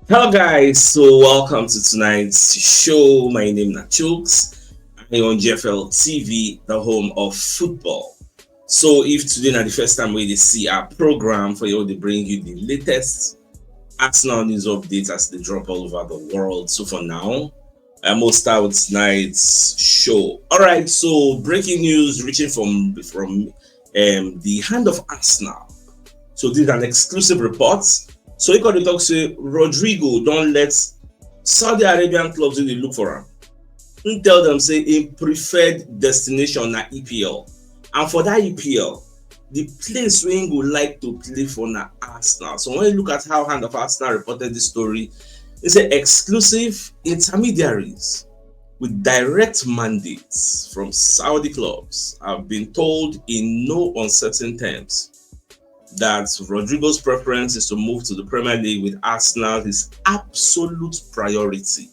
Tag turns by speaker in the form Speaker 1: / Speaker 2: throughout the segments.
Speaker 1: Hello guys, so welcome to tonight's show. My name is CHUKS. I'm on GFL TV, the home of football. So if today is the first time we see our program for you, they bring you the latest Arsenal news updates as they drop all over the world. So for now, I'm gonna start with tonight's show. All right, so breaking news reaching from the hand of Arsenal. So this is an exclusive report. So he got to talk say Rodrigo don't let Saudi Arabian clubs really look for him. He tell them say a preferred destination na EPL. And for that EPL, the place where he would like to play for na Arsenal. So when you look at how Hand of Arsenal reported this story, they say exclusive intermediaries with direct mandates from Saudi clubs have been told in no uncertain terms that Rodrigo's preference is to move to the Premier League with Arsenal his absolute priority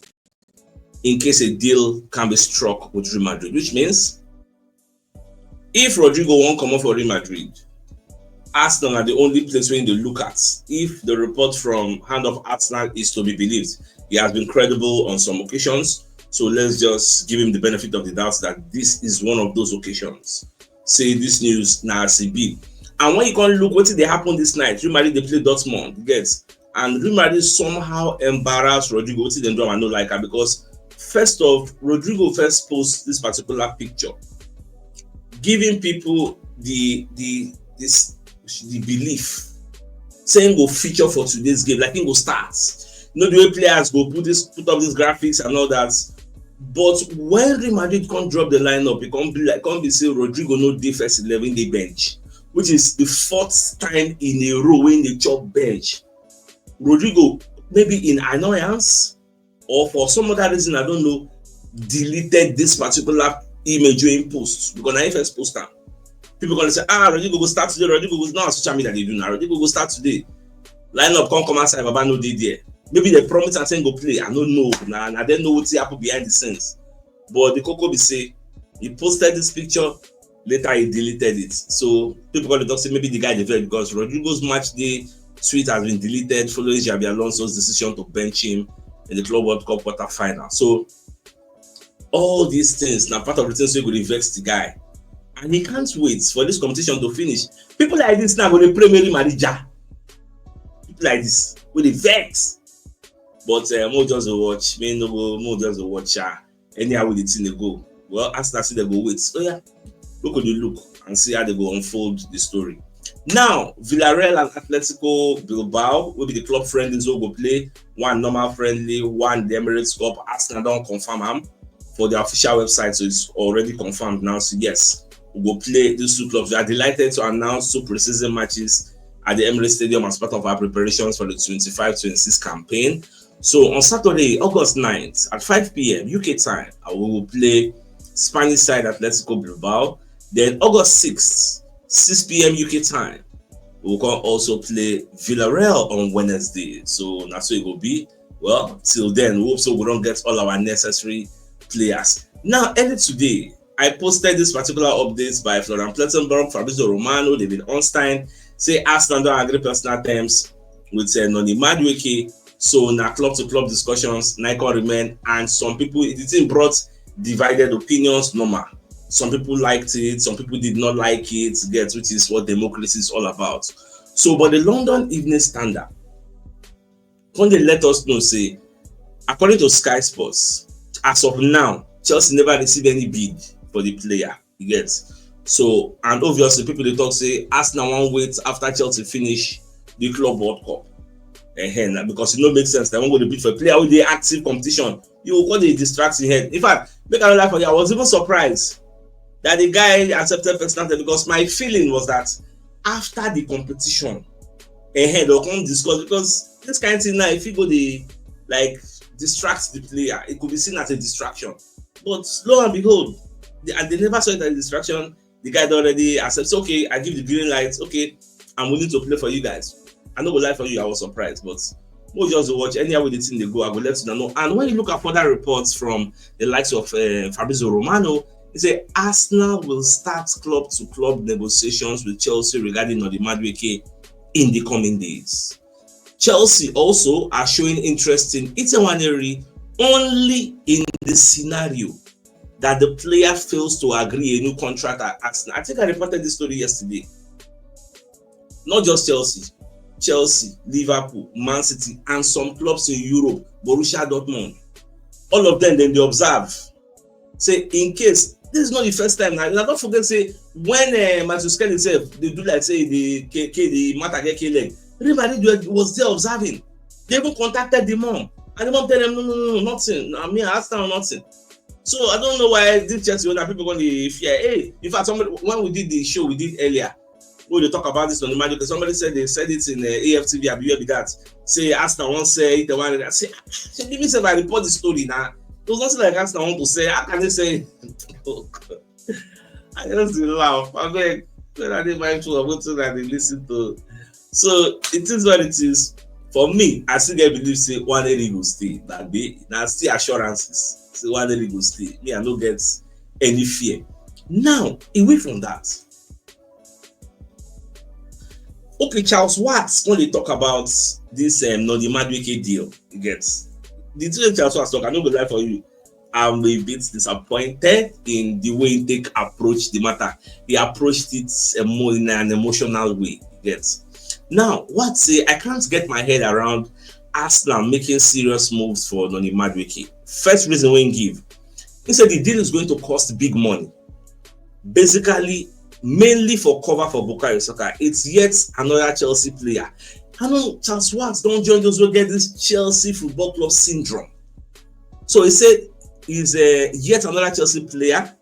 Speaker 1: in case a deal can be struck with Real Madrid, which means if Rodrigo won't come off for Real Madrid, Arsenal are the only place where they look at. If the report from Hand of Arsenal is to be believed, he has been credible on some occasions. So let's just give him the benefit of the doubt that this is one of those occasions. Say this news now CB. And when you can look what did they happen this night, Real Madrid they play Dortmund, you get, and Real Madrid somehow embarrassed Rodrigo. What did they do? I know like her because first off, Rodrigo first posts this particular picture, giving people the belief, saying go feature for today's game, like he go start. You know the way players go put up these graphics and all that. But when Real Madrid can't drop the lineup, it can't be say Rodrigo no dey first 11 dey bench, which is the fourth time in a row when they chop bench. Rodrigo, maybe in annoyance or for some other reason, I don't know, deleted this particular image in post because I first post am. People gonna say, Rodrigo go start today. Rodrigo go now social media they do now. Rodrigo go start today. Lineup can't come outside, Baba no dey there. Maybe they promise and saying go play. I don't know. I don't know what's happened behind the scenes. But the Coco be say he posted this picture. Later he deleted it. So people got to talk say maybe the guy developed because Rodrigo's match day tweet has been deleted following Xabi Alonso's decision to bench him in the Club World Cup quarter final. So all these things now part of the things we could vex the guy. And he can't wait for this competition to finish. People like this now going to pray Mary Marija. People like this with the vex. But more just a watch. Me no go more just a watch. Anyhow with the thing they go. Well, Arsenal see they go wait. So yeah. Look at the look and see how they go unfold the story. Now, Villarreal and Atletico Bilbao will be the club friendlies who go play. One normal friendly, one the Emirates Cup. Arsenal don't confirm them for the official website, so it's already confirmed now. So yes, we will play these two clubs. We are delighted to announce two preseason matches at the Emirates Stadium as part of our preparations for the 25-26 campaign. So on Saturday, August 9th at 5 p.m. UK time, we will play Spanish side Atletico Bilbao. Then August 6th, 6 p.m. UK time, we will also play Villarreal on Wednesday. So that's what it will be. Well, till then, we hope so we don't get all our necessary players. Now, early today, I posted this particular update by Florian Plettenberg, Fabrizio Romano, David Ornstein, say Arsenal don't agree personal terms with Noni Madueke. So now club-to-club discussions, Nikon remain, and some people, the thing brought divided opinions, normal. Some people liked it, some people did not like it, which is what democracy is all about. So, but the London Evening Standard, when they let us know, say, according to Sky Sports, as of now, Chelsea never received any bid for the player. You get. So, and obviously, people they talk say, Arsenal won't wait after Chelsea finish the Club World Cup. Because it don't make sense. They won't go to bid for a player with the active competition. You will call the distracting head. In fact, make a lie for you, I was even surprised that the guy accepted personal because my feeling was that after the competition, they'll come discuss because this kind of thing now, if you go the like distract the player, it could be seen as a distraction. But lo and behold, they never saw it as a distraction. The guy already accepts, okay, I give the green light, okay, I'm willing to play for you guys. I know go lie for you, I was surprised, but we'll just watch anyhow with the team they go, I will let you know. And when you look at further reports from the likes of Fabrizio Romano, he said Arsenal will start club-to-club negotiations with Chelsea regarding Noni Madueke in the coming days. Chelsea also are showing interest in Itiwaneri only in the scenario that the player fails to agree a new contract at Arsenal. I think I reported this story yesterday. Not just Chelsea, Liverpool, Man City, and some clubs in Europe, Borussia Dortmund. All of them, then they observe. Say, in case, this is not the first time. Now, don't forget, say, when Matthew Skelly himself, they do like, say, the matter get leg. Everybody was there observing. They even contacted the mom. And the mom tell them, no, nothing. I mean, I asked them nothing. So, I don't know why this Chelsea, when people going to fear. Hey, in fact, when we did the show we did earlier, when they talk about this on the magic, somebody said they said it in AFTV, I believe that. Say, Arsenal won't say it, the one that say, give me say, I report the story now. There was nothing like Arsenal want to say. How can they say? I just laugh. I mean, when are they mindful of what that they listen to? So, it is what it is. For me, I still get believe say one day go stay. That day, now still assurances. Say one day go stay. Me, I don't get any fear. Now, away from that. Okay, Charles Watts, when they talk about this Nodi Madueke deal, you get the two Charles Watts talk, I don't go lie for you. I'm a bit disappointed in the way they approach the matter. They approached it more in an emotional way, you get. Now, what say I can't get my head around Arsenal making serious moves for Noni Madueke. First reason we give, he said the deal is going to cost big money. Basically, mainly for cover for Bukayo Saka. It's yet another Chelsea player. I know Charles Watts don't join those who get this Chelsea Football Club syndrome. So he said he's yet another Chelsea player.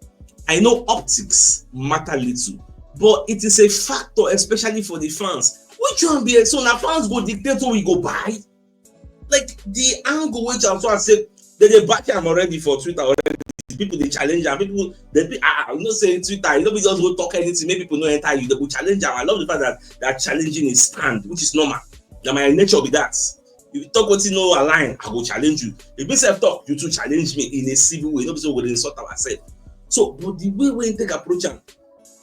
Speaker 1: I know optics matter little, but it is a factor, especially for the fans. Which one be so now fans go dictate who we go buy? Like the angle which Charles Watts said they back him already for Twitter already. People they challenge them. People you know say Twitter, you know, we just go talk anything, make people know enter you. They go challenge them. I love the fact that they're challenging his stand, which is normal. Now my nature be that. If you talk what you know align, I go challenge you. If you self-talk, you too challenge me in a civil way. Nobody will insult ourselves. So, but the way we take approach them,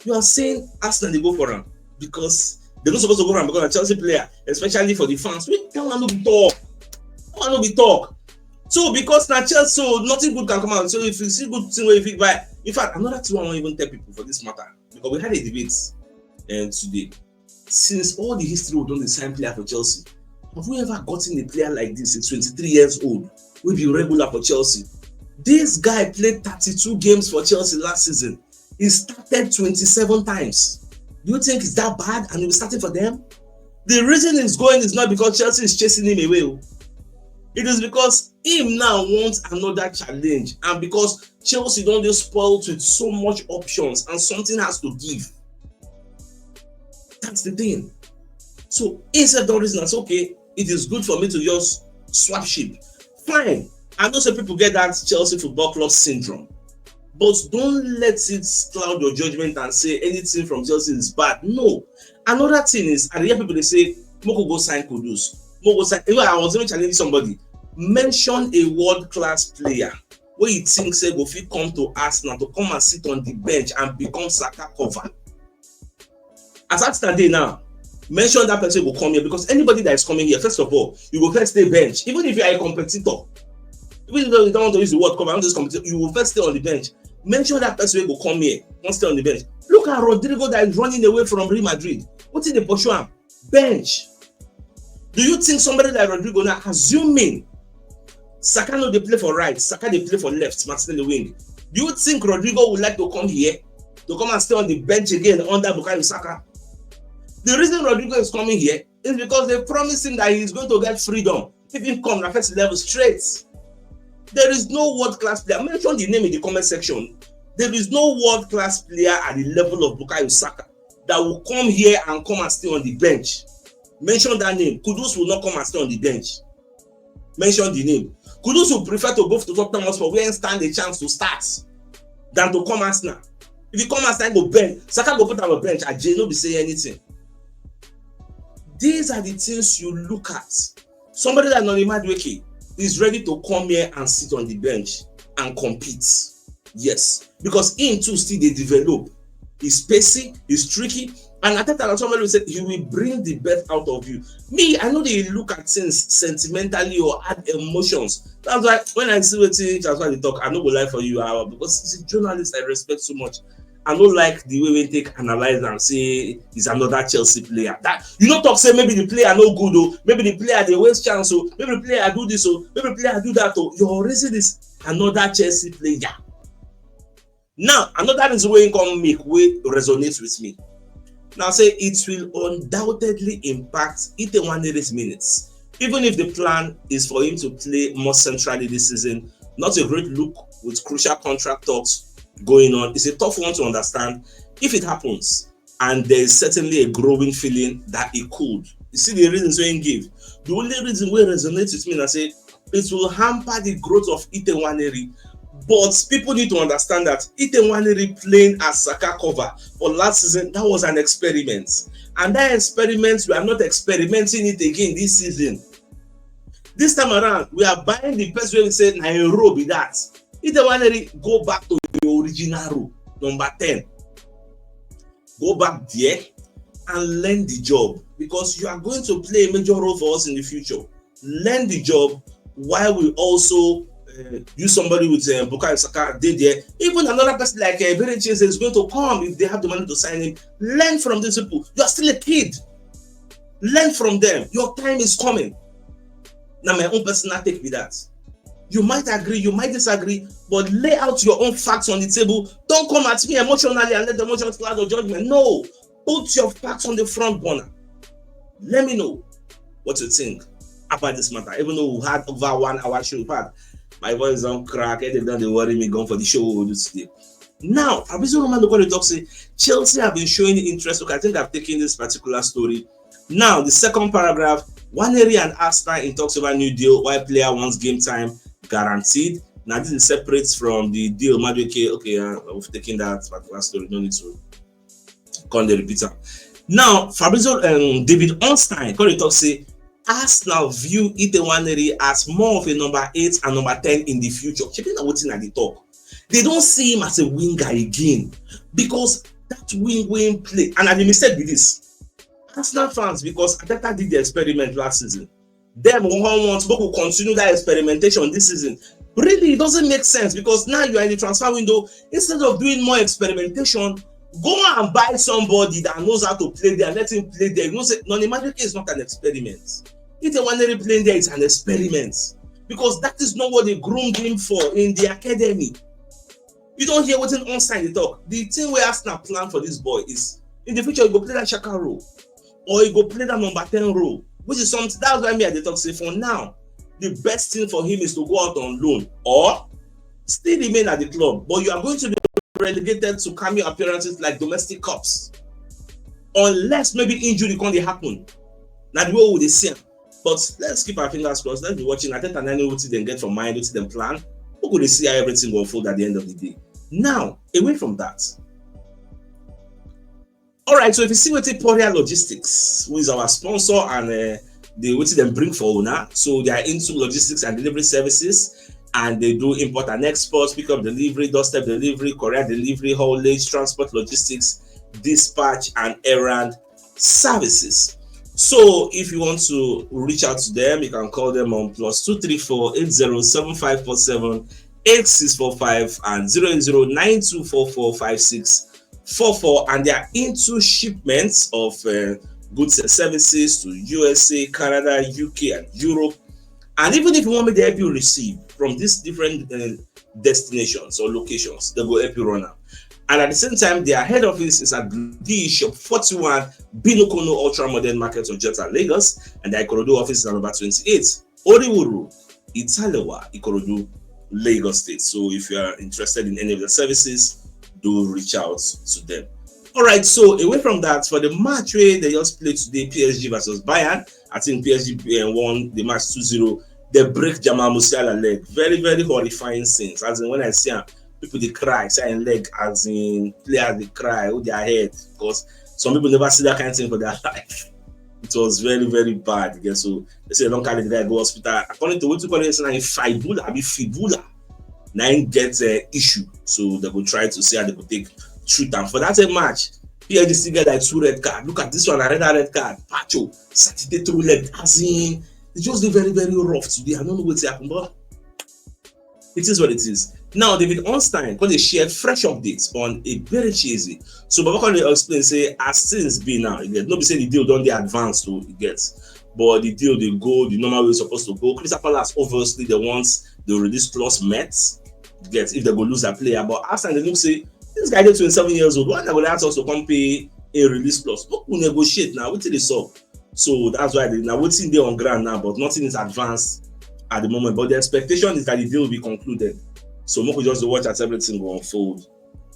Speaker 1: you are saying Arsenal they go for them because they're not supposed to go for them because a Chelsea player, especially for the fans, we don't want to be talk. Don't want to be talk. So because now Chelsea, so nothing good can come out. So if you see good thing where you fit buy, in fact, another thing I won't even tell people for this matter because we had a debate today. Since all the history we done the same player for Chelsea, have we ever gotten a player like this? It's 23 years old, will be regular for Chelsea. This guy played 32 games for Chelsea last season. He started 27 times. Do you think it's that bad and he'll be starting for them? The reason he's going is not because Chelsea is chasing him away. It is because him now wants another challenge and because Chelsea don't just spoiled with so much options and something has to give. That's the thing. So instead of that reason, that's okay. It is good for me to just swap ship. Fine. I know some people get that Chelsea Football Club syndrome. But don't let it cloud your judgment and say anything from Chelsea is bad. No. Another thing is, I hear people they say, Moko go sign Kudus. I was even challenging somebody. Mention a world-class player where you think say go fit come to Arsenal to come and sit on the bench and become Saka cover. As at today now, mention that person will come here because anybody that is coming here, first of all, you will first stay bench. Even if you are a competitor, even though you don't want to use the word cover, I'm just competitor, you will first stay on the bench. Mention that person will come here, won't stay on the bench. Look at Rodrigo that is running away from Real Madrid. What did they pursue him? Bench. Do you think somebody like Rodrigo now, assuming Saka no they play for right, Saka they play for left, Martinelli wing? Do you think Rodrigo would like to come here to come and stay on the bench again under Bukayo Saka? The reason Rodrigo is coming here is because they promised him that he's going to get freedom if he comes at first level straight. There is no world-class player. Mention the name in the comment section. There is no world-class player at the level of Bukayo Saka that will come here and come and stay on the bench. Mention that name. Kudus will not come and stay on the bench. Mention the name. Kudus will prefer to go to Tottenham Hotspur where he stand a chance to start than to come Arsenal. If he come Arsenal, go bench. Saka go put on a bench. Ajay no be say anything. These are the things you look at. Somebody like Noni Madueke is ready to come here and sit on the bench and compete. Yes, because him too still they develop. He's pacey, he's tricky. And I think somebody will say he will bring the best out of you. Me, I know they look at things sentimentally or add emotions. That's why when I see what they talk, I no go lie for you, because he's a journalist I respect so much. I don't like the way we take analyze and say he's another Chelsea player. That you don't talk say maybe the player no good oh, maybe the player they waste chance oh, maybe the player do this oh, maybe the player do that oh. You're raising this another Chelsea player. Now another is where come make way resonates with me. Now say it will undoubtedly impact Ite-Nwanere's minutes, even if the plan is for him to play more centrally this season. Not a great look with crucial contract talks going on. It's a tough one to understand if it happens, and there's certainly a growing feeling that it could. You see the reasons we give. The only reason we resonate with me, I say it will hamper the growth of Ite-Nwanere. But people need to understand that Ite-Nwanere playing as Saka cover for last season, that was an experiment. And that experiment, we are not experimenting it again this season. This time around, we are buying the first way we say Nairobi that. Ite-Nwanere go back to the original role, number 10. Go back there and learn the job, because you are going to play a major role for us in the future. Learn the job while we also use somebody with Bukayo Saka did there. Even another person like Bayern is going to come if they have the money to sign him. Learn from these people. You are still a kid. Learn from them. Your time is coming. Now, my own personal take with that. You might agree, you might disagree, but lay out your own facts on the table. Don't come at me emotionally and let the emotions cloud your judgment. No, put your facts on the front burner. Let me know what you think about this matter. Even though we had over 1 hour show, my voice is on crack. They don't worry me going for the show we'll do today. Now, Fabrizio Romano going to talk say Chelsea have been showing interest. Okay, I think I've taken this particular story. Now, the second paragraph, Nwaneri and Arsenal in talks over new deal while player wants game time guaranteed. Now this is separate from the deal. Okay, I've taken that particular story. No need to come the repeater. Now, Fabrizio David Ornstein going to talk say Arsenal view Ite-Nwanere as more of a number 8 and number 10 in the future. Checking out what's in the talk. They don't see him as a winger again, because that wing play, and I mistake with this. Arsenal fans, because Ateta did the experiment last season. Them want to continue that experimentation this season. Really, it doesn't make sense, because now you are in the transfer window. Instead of doing more experimentation, go and buy somebody that knows how to play there. Let him play there. You know, say Nwaneri is not an experiment. Ite-Nwanere playing there is an experiment, because that is not what they groomed him for in the academy. You don't hear what's on side they talk. The thing where Arsenal plan for this boy is in the future you go play that Shaka role, or you go play that number 10 role, which is something that's why me at the talk say for now the best thing for him is to go out on loan or still remain at the club, but you are going to be relegated to cameo appearances like domestic cups, unless maybe injury can happen. Now the way we see him. But let's keep our fingers crossed. Let's be watching. I think I know what they get from mind, what they plan. We're going to see how everything will unfold at the end of the day. Now, away from that. All right, so if you see what Poria Logistics, who is our sponsor, and they what them bring for owner, so they are into logistics and delivery services, and they do import and export, pick up delivery, doorstep delivery, courier delivery, haulage, transport, logistics, dispatch, and errand services. So if you want to reach out to them, you can call them on +234 807547 8645 and 08092445644, and they are into shipments of goods and services to USA, Canada, UK, and Europe. And even if you want me to help you receive from these different destinations or locations, they will help you run out. And at the same time, their head office is at D Shop 41, Binokono Ultra Modern Market of Jota, Lagos, and their Ikorodu office is at number 28, Oriwuru, Italewa, Ikorodu, Lagos State. So if you are interested in any of the services, do reach out to them. All right, so away from that, for the match where they just played today, PSG versus Bayern, I think PSG won the match 2-0. They break Jamal Musiala leg. Very, very horrifying scenes. As in when I see people they cry, saying leg, as in players they cry, with their head, because some people never see that kind of thing for their life. It was very, very bad again. So they say don't carry the guy go hospital. According to what you call it, fibula. Now get issue. So they will try to see how they could take treat them for that match. PSG still get like 2 red card. Look at this one, another red card. Pacho, Saturday 3 leg. As in, it's just very, very rough today. I don't know what's happening, but it is what it is. Now, David Ornstein they shared fresh updates on a very cheesy. So, Baba can explain, say, as things be now, you get. Nobody say the deal don't they advance to it gets, but the deal they go the normal way it's supposed to go. Crystal Palace obviously the ones they release clause met, get if they go lose a player. But Arsenal they look say this guy is 27 years old. Why they go ask us to come pay a release clause? Look, we negotiate now. What did they solve? So that's why they now waiting there on ground now, but nothing is advanced at the moment. But the expectation is that the deal will be concluded. So Moko just watch as everything will unfold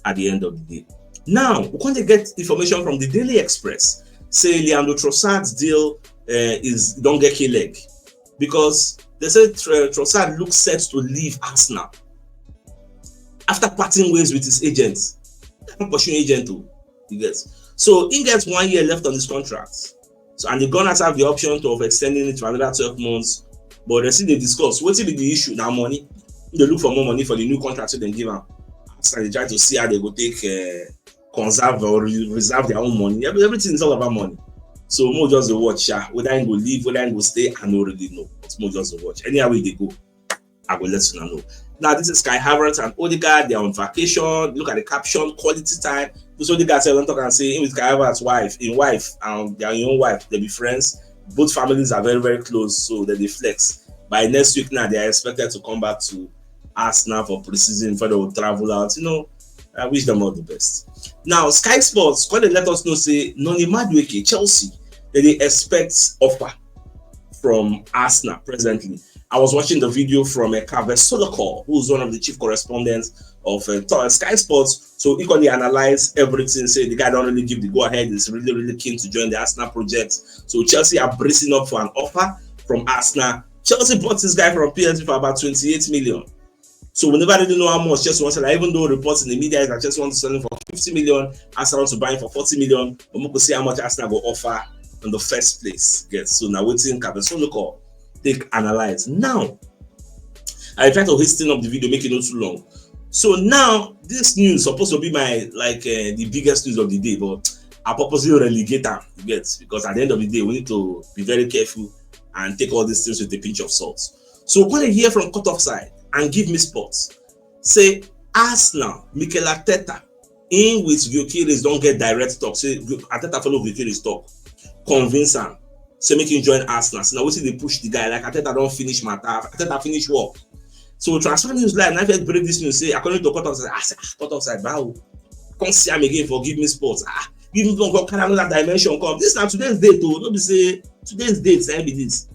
Speaker 1: at the end of the day. Now, we can't get information from the Daily Express. Say Leandro Trossard's deal is don't get key leg because they say Trossard looks set to leave Arsenal after parting ways with his agent. Pursuing agent too, he gets. So he gets 1 year left on his contract. So and the Gunners have the option of extending it for another 12 months. But they see they discuss what's the issue now. Money. They look for more money for the new contract so they give them. So they try to see how they go take conserve or reserve their own money. Everything is all about money. So more just the watch, whether I go leave, whether I go stay, I don't really know. It's more just the watch. Anyhow way they go, I will let you know. Now this is Kai Havertz and Odegaard. They're on vacation. Look at the caption, quality time. This Odegaard said, don't talk and say, with Kai Havertz's wife, their own wife, they be friends. Both families are very, very close, so that they flex. By next week now, they are expected to come back to Arsenal for pre-season before they will travel out. I wish them all the best. Now, Sky Sports, when they let us know, say, Noni Madueke, Chelsea, that they expect offer from Arsenal presently. I was watching the video from Kaveh Solokor, who's one of the chief correspondents of Sky Sports. So he can analyze everything, say the guy don't really give the go-ahead, is really, really keen to join the Arsenal project. So Chelsea are bracing up for an offer from Arsenal. Chelsea bought this guy from PSG for about 28 million. So we never really know how much Chelsea wants to sell. Even though reports in the media is that Chelsea wants to sell him for 50 million, Arsenal wants to buy him for 40 million. But we can see how much Arsenal will offer in the first place. Yes. So now waiting Kaveh Solokor take analyze. Now, I try to hasten up the video, make it not too long. So now this news supposed to be my the biggest news of the day, but I purposely relegate them, because at the end of the day we need to be very careful and take all these things with a pinch of salt. So when I hear from Cut Offside and Give Me Sports, say Arsenal, Mikel Arteta, in with Gyökeres don't get direct talk. Say Arteta follow Gyökeres talk, convince him, say make him join Arsenal. So now we see they push the guy like Arteta don't finish matter, Arteta finish work. So Transfer News Live, now break this news, say according to Cut Offside, Cut Offside, wow, come see him again for Give Me Sports. Give me don't can another dimension come. This now today's date though, don't be say today's date, say be this.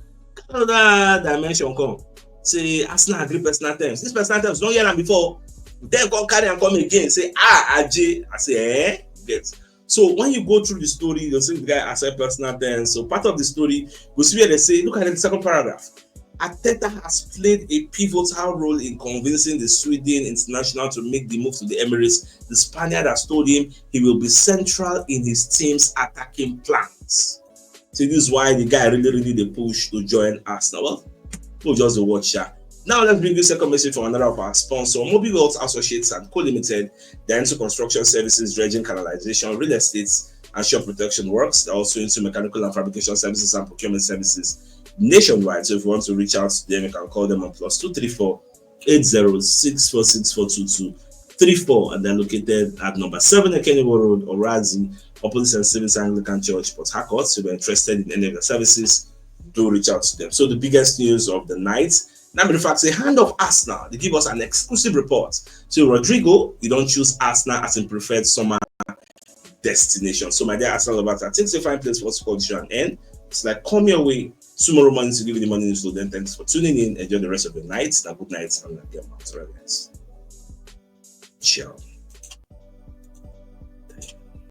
Speaker 1: Another dimension come. Say Arsenal agree personal terms. This personal terms don't hear them before. Then come carry and come again. Say AJ. I say get. So when you go through the story, you'll see the guy accept personal terms. So part of the story, we'll see where they say, look at the second paragraph. Arteta has played a pivotal role in convincing the Sweden international to make the move to the Emirates. The Spaniard has told him he will be central in his team's attacking plans. So this is why the guy really they push to join Arsenal. Well, we'll just watch that. Now let's bring you a second message from another of our sponsors, Mobile Wealth Associates and Co Limited. They're into construction services, dredging, canalization, real estate, and shore protection works. They're also into mechanical and fabrication services and procurement services nationwide. So if you want to reach out to them, you can call them on +234 8064642234, and they're located at number 7 Ekeniwo Road, Orazi, opposite St. Stephen's Anglican Church, Port Harcourt. So if you're interested in any of the services, do reach out to them. So the biggest news of the night, now the fact, a hand of Arsenal, they give us an exclusive report. So Rodrigo, you don't choose Arsenal as in preferred summer destination. So my dear Arsenal lovers, I think it's a fine place for us to call this and end. It's like come your way tomorrow morning to give you the morning news. So then thanks for tuning in. Enjoy the rest of the night. Now good night and get out. Ciao.